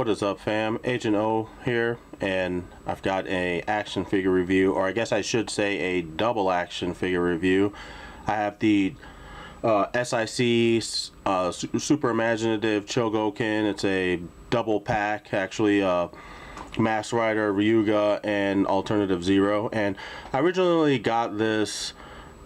What is up, fam? Agent O here, and I've got a action figure review, or I guess I should say a double action figure review. I have the S.I.C. Super Imaginative Chogokin. It's a double pack, actually. Mask Rider, Ryuga, and Alternative Zero. And I originally got this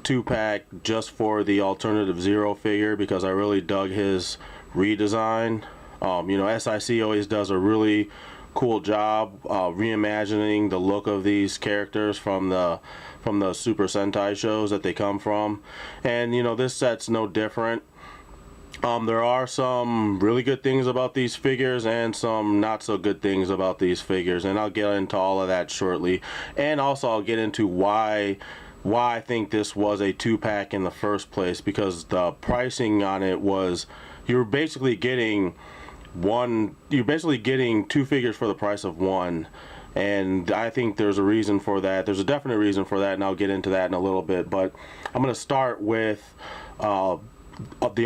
2-pack just for the Alternative Zero figure because I really dug his redesign. You know, S.I.C. always does a really cool job reimagining the look of these characters from the Super Sentai shows that they come from, and you know, this set's no different. There are some really good things about these figures and some not so good things about these figures, and I'll get into all of that shortly. And also I'll get into why I think this was a 2-pack in the first place, because the pricing on it was, you're basically getting 2 figures for the price of 1. And I think there's a reason for that. There's a definite reason for that, and I'll get into that in a little bit. But I'm going to start with the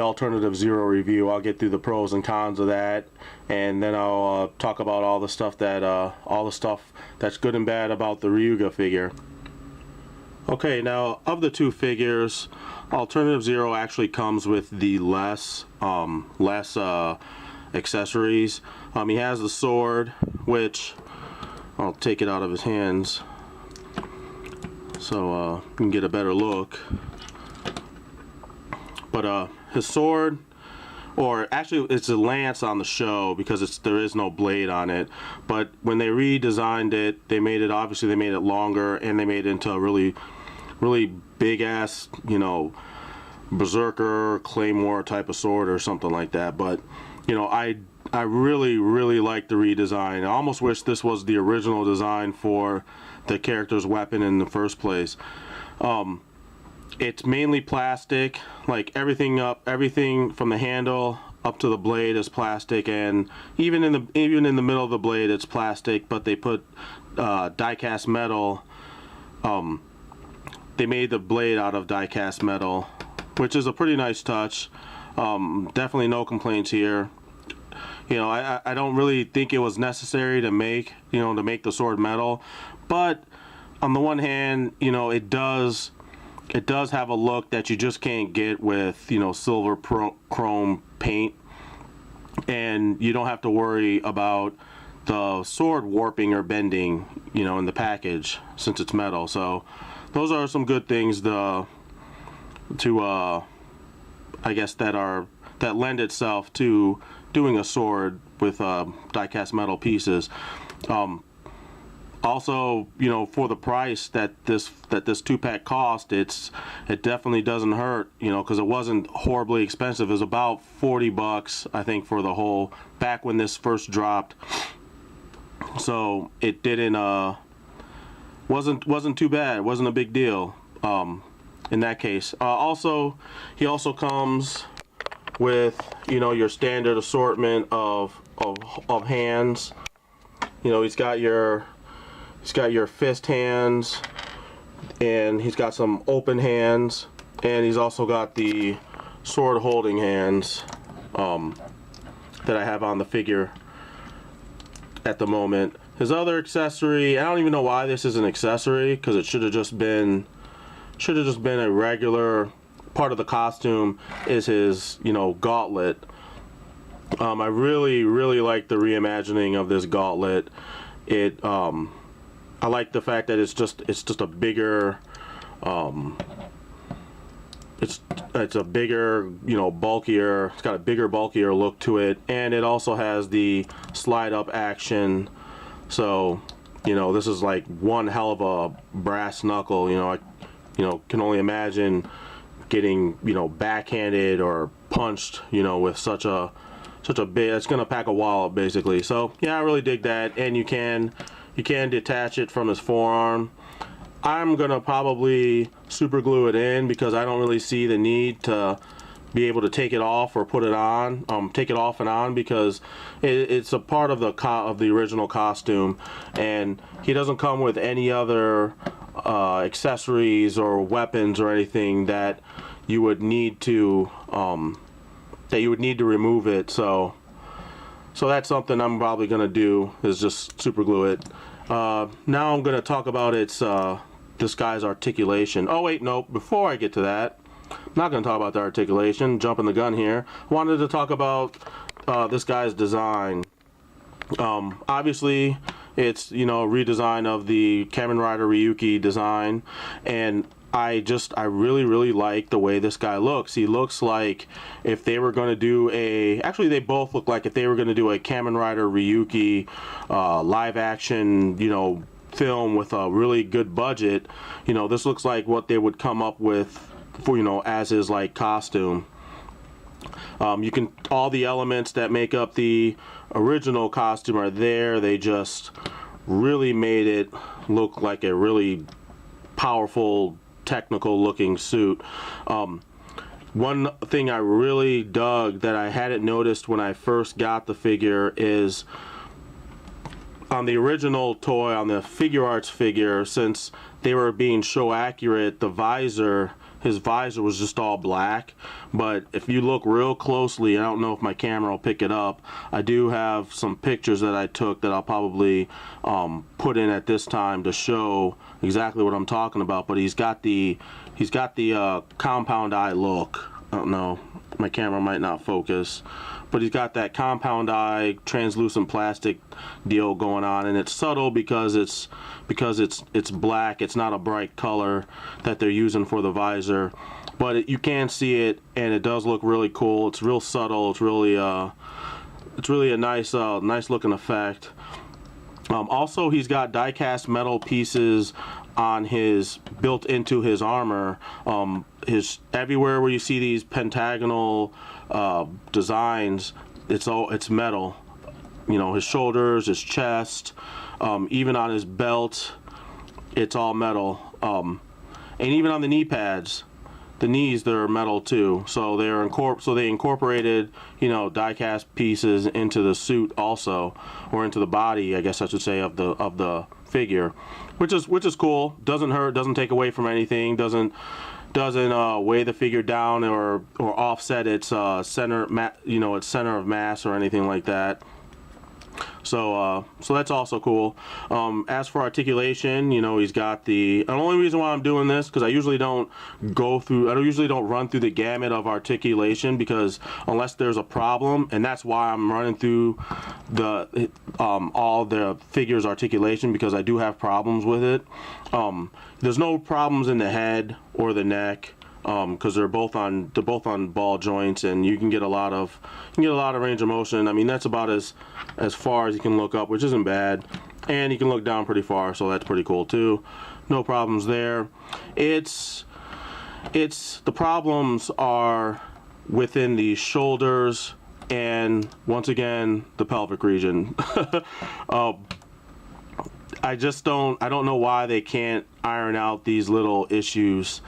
Alternative Zero review. I'll get through the pros and cons of that, and then I'll talk about all the stuff that's good and bad about the Ryuga figure. Okay, now of the 2 figures, Alternative Zero actually comes with the less accessories. He has the sword, which I'll take it out of his hands so you can get a better look. But his sword, or actually it's a lance on the show because there is no blade on it. But when they redesigned it, they made it longer, and they made it into a really big ass, you know, berserker claymore type of sword or something like that. But you know, I really like the redesign. I almost wish this was the original design for the character's weapon in the first place. It's mainly plastic, like everything from the handle up to the blade is plastic, and even in the middle of the blade it's plastic. But they put die-cast metal. They made the blade out of die-cast metal, which is a pretty nice touch. Definitely no complaints here. You know, I don't really think it was necessary to make the sword metal, but on the one hand, you know, it does have a look that you just can't get with, you know, silver chrome paint, and you don't have to worry about the sword warping or bending, you know, in the package since it's metal. So those are some good things I guess that lend itself to doing a sword with die-cast metal pieces. Also, you know, for the price that this 2-pack cost, it definitely doesn't hurt, you know, because it wasn't horribly expensive. It was about $40, I think, for the whole, back when this first dropped. So it wasn't too bad. It wasn't a big deal in that case. He also comes with, you know, your standard assortment of hands. You know, he's got your fist hands, and he's got some open hands, and he's also got the sword holding hands that I have on the figure at the moment. His other accessory, I don't even know why this is an accessory, because it should have just been a regular part of the costume, is his, you know, gauntlet. I really like the reimagining of this gauntlet. I like the fact that it's just a bigger, it's a bigger, you know, bulkier. It's got a bigger, bulkier look to it, and it also has the slide up action. So, you know, this is like one hell of a brass knuckle. You know, I can only imagine getting, you know, backhanded or punched, you know, with such a big, it's gonna pack a wallop basically. So yeah, I really dig that. And you can detach it from his forearm. I'm gonna probably super glue it in because I don't really see the need to be able to take it off or put it on, take it off and on, because it's a part of the original costume, and he doesn't come with any other accessories or weapons or anything that you would need to remove it. So So that's something I'm probably gonna do, is just super glue it. Now I'm gonna talk about this guy's articulation. Oh wait, no, before I get to that, I'm not gonna talk about the articulation, jumping the gun here. I wanted to talk about this guy's design. Obviously it's, you know, a redesign of the Kamen Rider Ryuga design, and I really like the way this guy looks. He looks like if they were going to do actually they both look like if they were going to do a Kamen Rider Ryuga live action, you know, film with a really good budget. You know, this looks like what they would come up with for, you know, as his like costume. You can, all the elements that make up the original costume are there. They just really made it look like a really powerful, technical looking suit. One thing I really dug that I hadn't noticed when I first got the figure is on the original toy, on the Figure Arts figure, since they were being so accurate, the visor, his visor was just all black. But if you look real closely, I don't know if my camera will pick it up, I do have some pictures that I took that I'll probably put in at this time to show exactly what I'm talking about. But he's got the compound eye look. I don't know, my camera might not focus, but he's got that compound eye translucent plastic deal going on, and it's subtle because it's black. It's not a bright color that they're using for the visor, but you can see it, and it does look really cool. It's real subtle. It's really a nice looking effect. Also, he's got die-cast metal pieces on built into his armor. Everywhere where you see these pentagonal designs, it's metal. You know, his shoulders, his chest, even on his belt, it's all metal. And even on the knee pads, the knees, they're metal too. So they incorporated, you know, die-cast pieces into the suit also, or into the body, I guess I should say, of the figure, which is cool. Doesn't hurt, doesn't take away from anything, doesn't weigh the figure down or offset its center of mass or anything like that. So that's also cool. As for articulation, you know, he's got the only reason why I'm doing this, because I usually don't run through the gamut of articulation, because unless there's a problem, and that's why I'm running through all the figures articulation, because I do have problems with it. There's no problems in the head or the neck, because they're both on ball joints, and you can get a lot of range of motion. I mean, that's about as far as you can look up, which isn't bad, and you can look down pretty far, so that's pretty cool too. No problems there. The problems are within the shoulders and, once again, the pelvic region. I don't know why they can't iron out these little issues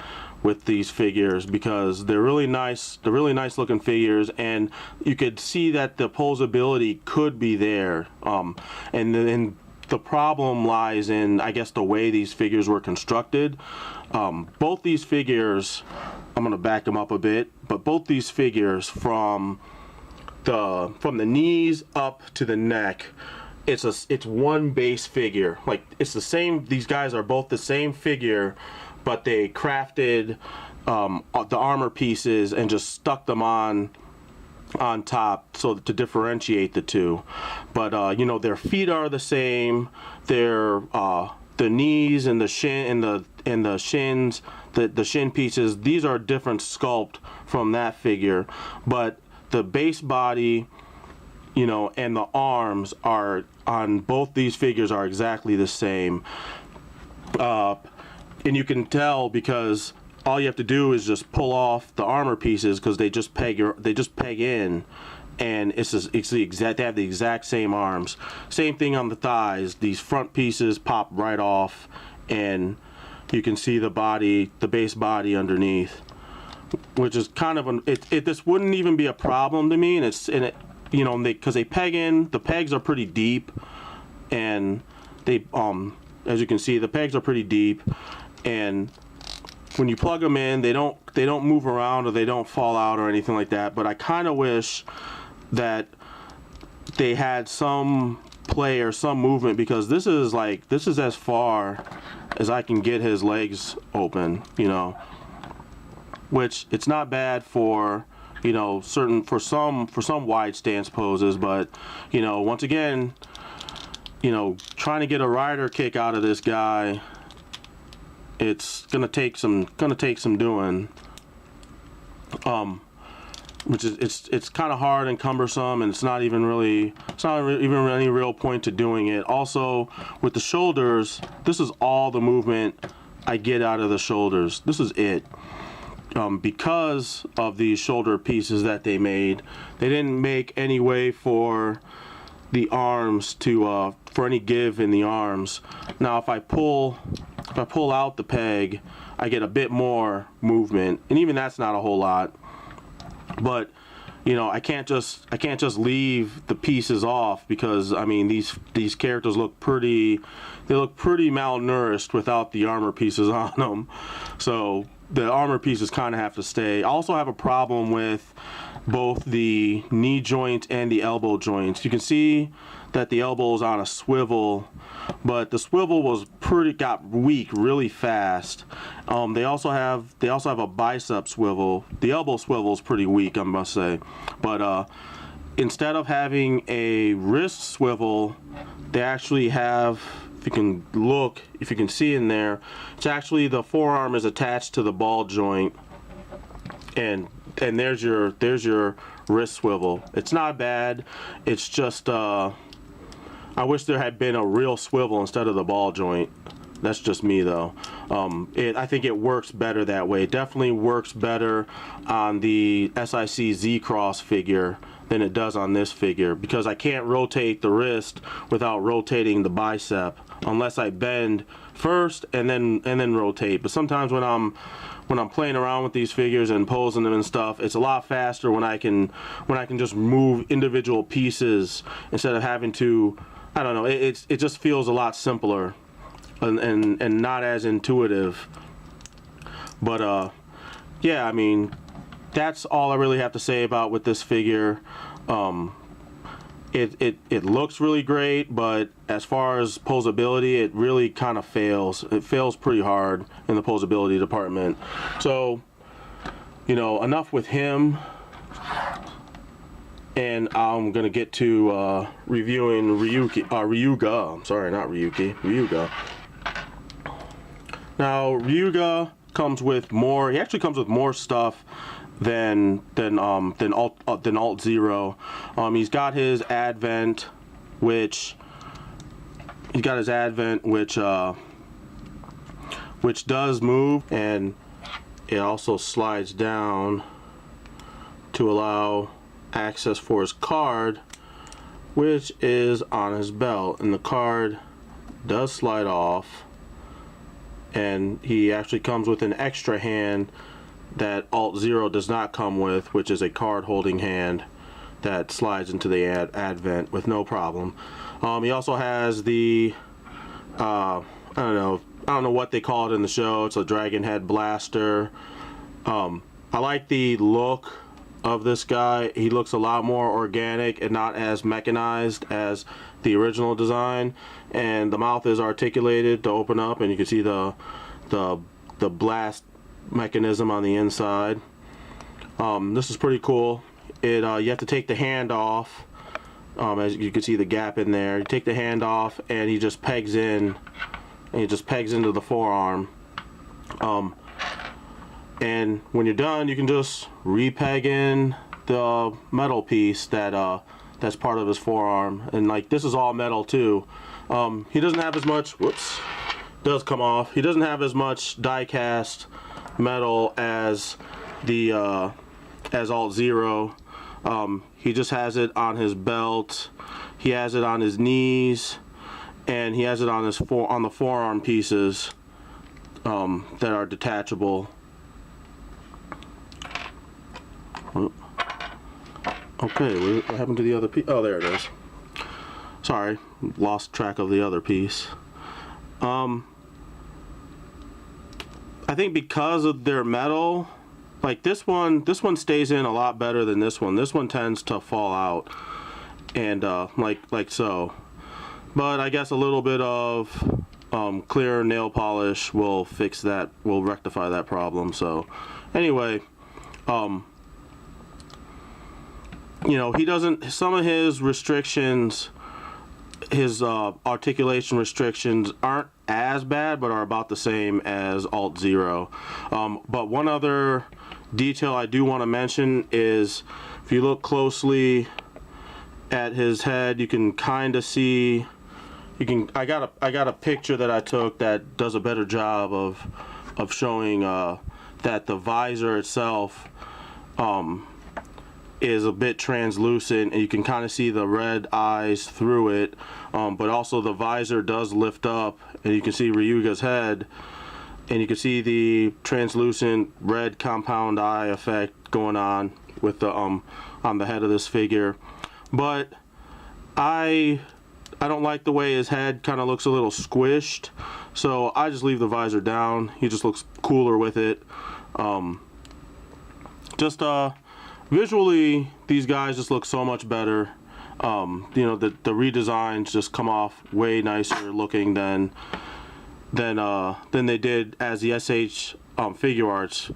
with these figures, because they're really nice looking figures, and you could see that the posability could be there, and then the problem lies in, I guess, the way these figures were constructed. Both these figures, I'm gonna back them up a bit, but both these figures from the knees up to the neck, it's one base figure. Like, it's the same, these guys are both the same figure, but they crafted the armor pieces and just stuck them on top, so to differentiate the two. But you know, their feet are the same. Their the knees and the shin and the shins, the shin pieces, these are different sculpt from that figure. But the base body, you know, and the arms are on both these figures are exactly the same. And you can tell because all you have to do is just pull off the armor pieces, because they just peg in, and it's the exact, they have the exact same arms. Same thing on the thighs. These front pieces pop right off, and you can see the base body underneath, which is kind of this wouldn't even be a problem to me, and you know, because they peg in, the pegs are pretty deep, and they as you can see, the pegs are pretty deep, and when you plug them in, they don't move around, or they don't fall out or anything like that. But I kind of wish that they had some play or some movement, because this is as far as I can get his legs open, you know, which it's not bad for, you know, for some wide stance poses, but, you know, once again, you know, trying to get a rider kick out of this guy, it's gonna take some doing. Which is it's kind of hard and cumbersome, and it's not even any real point to doing it. Also, with the shoulders, this is all the movement I get out of the shoulders. This is it. Because of these shoulder pieces that they made, they didn't make any way for the arms to for any give in the arms. Now, if I pull out the peg, I get a bit more movement, and even that's not a whole lot. But, you know, I can't just leave the pieces off, because I mean these characters look pretty malnourished without the armor pieces on them. So the armor pieces kind of have to stay. I also have a problem with both the knee joint and the elbow joints. You can see that the elbow is on a swivel, but the swivel got weak really fast. They also have a bicep swivel. The elbow swivel is pretty weak, I must say. But instead of having a wrist swivel, they actually have, if you can see in there, it's actually the forearm is attached to the ball joint, and there's your wrist swivel. It's not bad. It's just I wish there had been a real swivel instead of the ball joint. That's just me, though. I think it works better that way. It definitely works better on the S.I.C. Z-Cross figure than it does on this figure, because I can't rotate the wrist without rotating the bicep unless I bend first and then rotate. But sometimes when I'm playing around with these figures and posing them and stuff, it's a lot faster when I can just move individual pieces instead of having to, I don't know, it just feels a lot simpler and not as intuitive. But yeah, I mean, that's all I really have to say about with this figure. It looks really great, but as far as posability, it really kind of fails. It fails pretty hard in the posability department. So, you know, enough with him, and I'm gonna get to reviewing Ryuga. I'm sorry, not Ryuki. Ryuga. Now, Ryuga comes with more. He actually comes with more stuff than Alt Zero. He's got his advent, which does move, and it also slides down to allow access for his card, which is on his belt, and the card does slide off, and he actually comes with an extra hand that Alt Zero does not come with, which is a card holding hand that slides into the advent with no problem. He also has the I don't know what they call it in the show. It's a dragon head blaster. I like the look of this guy. He looks a lot more organic and not as mechanized as the original design, and the mouth is articulated to open up, and you can see the blast mechanism on the inside. This is pretty cool. You have to take the hand off. As you can see the gap in there, you take the hand off, and he just pegs in, and he just pegs into the forearm. And when you're done, you can just repeg in the metal piece that's part of his forearm. And like, this is all metal too. He doesn't have as much. Whoops, does come off. He doesn't have as much die cast metal as the as Alt Zero. He just has it on his belt, he has it on his knees, and he has it on on the forearm pieces that are detachable. Okay, what happened to the other piece? Oh, there it is. Sorry, lost track of the other piece. I think because of their metal, like this one stays in a lot better than this one. This one tends to fall out. and like so. But I guess a little bit of clear nail polish will fix that, will rectify that problem. So anyway, you know, he doesn't, some of his restrictions, his articulation restrictions aren't as bad, but are about the same as Alt Zero. But one other detail I do want to mention is, if you look closely at his head, you can kind of see, I got a picture that I took that does a better job of showing that the visor itself is a bit translucent, and you can kind of see the red eyes through it, but also the visor does lift up, and you can see Ryuga's head, and you can see the translucent red compound eye effect going on with the on the head of this figure. But I don't like the way his head kind of looks a little squished, so I just leave the visor down. He just looks cooler with it. Visually, these guys just look so much better. You know, the redesigns just come off way nicer looking than they did as the SH Figure Arts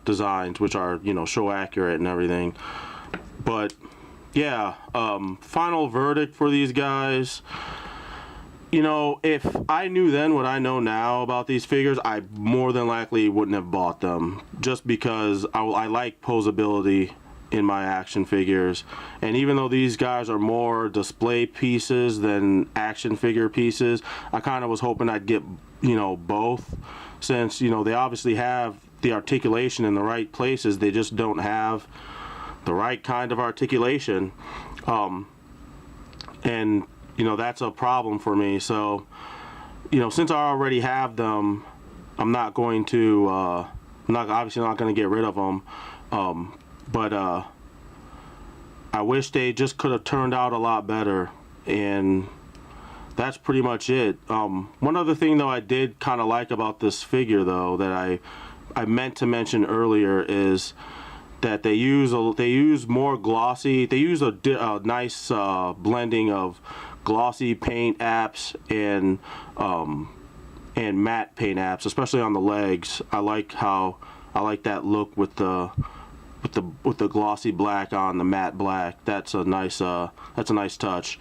designs, which are, you know, show accurate and everything. But yeah, final verdict for these guys. You know, if I knew then what I know now about these figures, I more than likely wouldn't have bought them, just because I like posability in my action figures. And even though these guys are more display pieces than action figure pieces, I kind of was hoping I'd get, you know, both, since, you know, they obviously have the articulation in the right places, they just don't have the right kind of articulation, and you know, that's a problem for me. So, you know, since I already have them, I'm not going to obviously not going to get rid of them, but I wish they just could have turned out a lot better, and that's pretty much it. One other thing though I did kind of like about this figure though that I meant to mention earlier is that they use more glossy, they use a nice blending of glossy paint apps and matte paint apps, especially on the legs. I like that look with the glossy black on the matte black. That's a nice touch.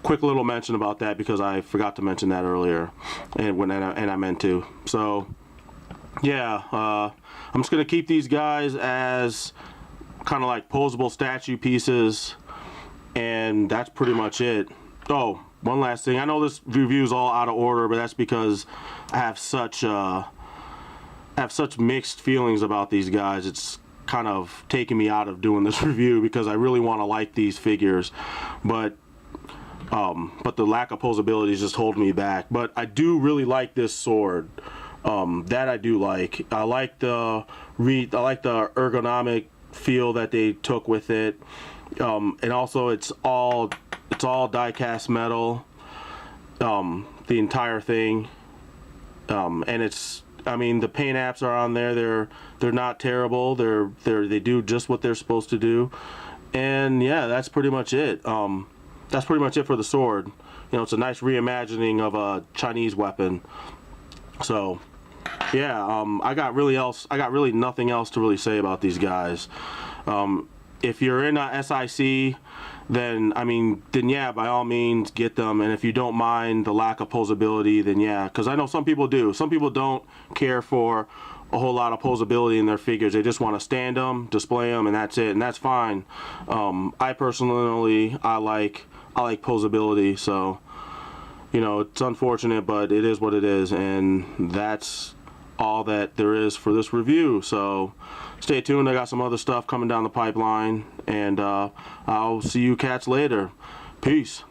Quick little mention about that because I forgot to mention that earlier, and I meant to. So yeah, I'm just gonna keep these guys as kind of like posable statue pieces, and that's pretty much it. Oh, one last thing. I know this review is all out of order, but that's because I have such mixed feelings about these guys. It's kind of taking me out of doing this review because I really want to like these figures, but the lack of posability is just holding me back. But I do really like this sword. That I do like. I like the ergonomic feel that they took with it, and also it's all die-cast metal, the entire thing, and it's, I mean, the paint apps are on there. They're not terrible. They do just what they're supposed to do, and yeah, that's pretty much it. That's pretty much it for the sword. You know, it's a nice reimagining of a Chinese weapon. So yeah, I got really nothing else to really say about these guys. If you're in a S.I.C, then yeah, by all means get them. And if you don't mind the lack of posability, then yeah, because I know some people do. Some people don't care for a whole lot of posability in their figures. They just want to stand them, display them, and that's it, and that's fine. I personally, I like posability, so you know, it's unfortunate, but it is what it is, and that's all that there is for this review. So stay tuned. I got some other stuff coming down the pipeline, and I'll see you cats later. Peace.